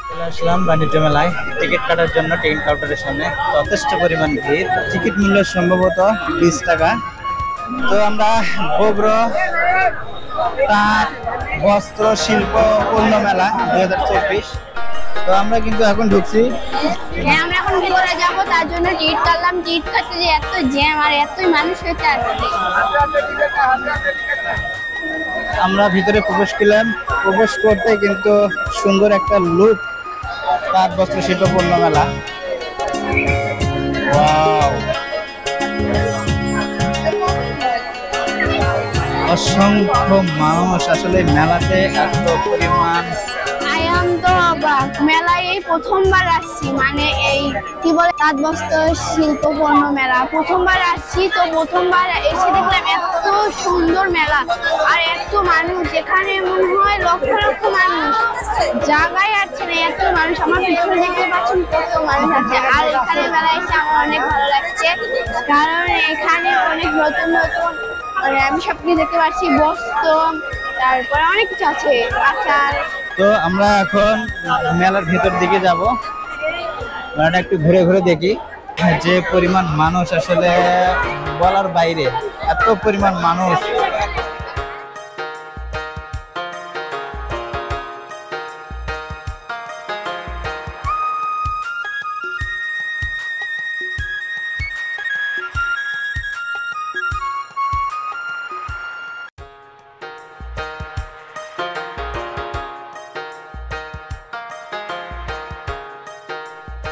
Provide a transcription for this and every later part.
চলে আসলাম বাণিজ্য মেলায় টিকিট কাটার জন্য টিকিট কাউন্টারের সামনে যথেষ্ট পরিমাণ ভিড়। টিকিট মূল্য সম্ভবত 20 টাকা। তো আমরা বগ্র তাঁত বস্ত্র শিল্প পণ্য মেলা 2024। তো আমরা কিন্তু এখন ঢুকছি। হ্যাঁ, আমরা এখন ভিতরে যাব, তার জন্য টিকিট কাটলাম। টিকিট কাটতে যে এত জ্যাম আর এতই মানুষ হয়েছে আজকে। আমরা ভিতরে প্রবেশ করলাম। প্রবেশ করতে কিন্তু সুন্দর একটা লুক তাঁত বস্ত্র শিল্প পণ্য মেলা। ওয়াও, অসংখ্য মানুষ আসলে মেলাতে এত পরিমাণ। তো অবাক, মেলায় এই প্রথমবার আসছি, মানে এই কি বলে তাঁত বস্ত্র শিল্প পণ্য মেলা প্রথমবার আসছি। তো প্রথমবার এসে দেখলাম এত সুন্দর মেলা আর এত মানুষ, এখানে মনে হয় লক্ষ লক্ষ মানুষ, জায়গায় আছে না এত মানুষ। আমার পিছনে দেখতে পাচ্ছেন কত মানুষ আছে। আর এখানে মেলায় এসে আমার অনেক ভালো লাগছে, কারণ এখানে অনেক নতুন নতুন মানে আমি সবকিছু দেখতে পাচ্ছি, বস্ত্র, তারপরে অনেক কিছু আছে, আচার। তো আমরা এখন মেলার ভেতর দিকে যাব, মেলাটা একটু ঘুরে ঘুরে দেখি। যে পরিমাণ মানুষ আসলে বলার বাইরে, এত পরিমাণ মানুষ।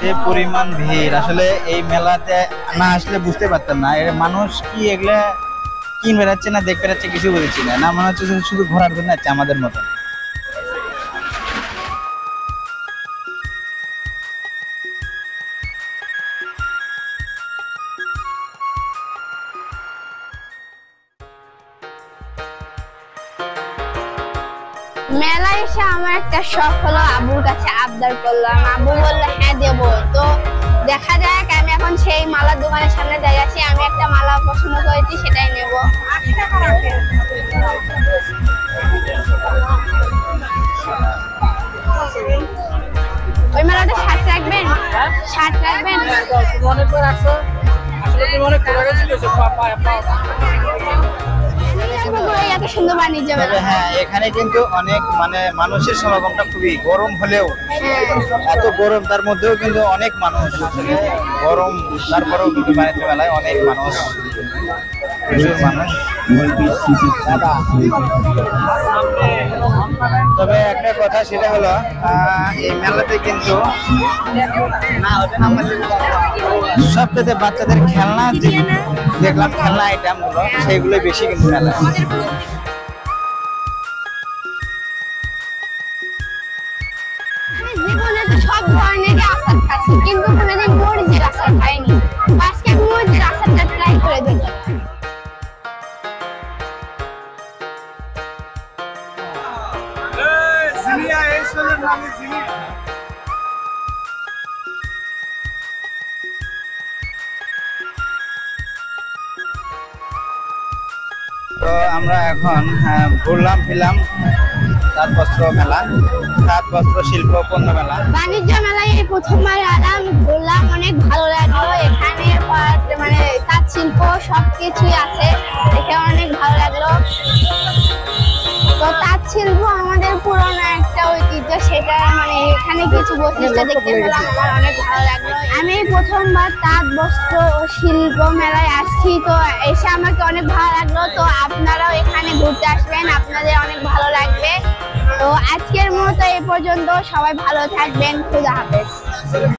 যে পরিমাণ ভিড়, আসলে এই মেলাতে না আসলে বুঝতে পারতাম না এর মানুষ কি এগুলা কিনবে যাচ্ছে না দেখতে যাচ্ছে কিছু বুঝছি না। না মনে হচ্ছে শুধু ঘোরার জন্য যাচ্ছে আমাদের মতো। মেলায় এসে আমার একটা শখ হলো, আব্বুর কাছে আবদার করলাম, আব্বু বললো হ্যাঁ দেবো। তো দেখা যাক, আমি এখন সেই মালার দোকানের সামনে দাঁড়িয়ে আছি। আমি একটা মালা পছন্দ করেছি, সেটাই নেব। ওই মালাটা 60 রাখবেন? 60 রাখবেন? এত সুন্দর বাণিজ্য মেলা। হ্যাঁ, এখানে কিন্তু অনেক মানে মানুষের সমাগমটা খুবই, গরম হলেও এত গরম তার মধ্যেও কিন্তু অনেক মানুষ। গরম তারপরেও কিন্তু বাণিজ্য মেলায় অনেক মানুষ, প্রচুর মানুষ। তবে একটা কথা, সেটা হলো এই মেলাতে কিন্তু সবচেয়ে বাচ্চাদের খেলনা দেখলাম, খেলনা আইটেম গুলো সেগুলো বেশি কিন্তু মেলা। জীবনে তো সব ধরনেরই আচার খাচ্ছি, কিন্তু কোনোদিন মরিচের আচার খাইনি। আজকে মরিচের আচারটা ট্রাই করে দেখি। তো আমরা এখন ঘুরলাম ফিরলাম তাঁত বস্ত্র মেলা, তাঁত বস্ত্র শিল্প পণ্য মেলা। বাণিজ্য মেলায় এই প্রথমবার আরাম ঘুরলাম, অনেক ভালো লাগলো। এখানে মানে তাঁত শিল্প সবকিছুই আছে, দেখে অনেক ভালো লাগলো। তো তাঁত শিল্প আমাদের পুরনো একটা ঐতিহ্য, সেটা মানে এখানে কিছু বৈশিষ্ট্য দেখতে পেলাম, আমার অনেক ভালো লাগলো। আমি প্রথমবার তাঁত বস্ত্র শিল্প মেলায় আসছি, তো এসে আমাকে অনেক ভালো লাগলো। তো আপনারাও এখানে ঘুরতে আসবেন, আপনাদের অনেক ভালো লাগবে। তো আজকের মতো এই পর্যন্ত, সবাই ভালো থাকবেন, খুদা হাফেজ।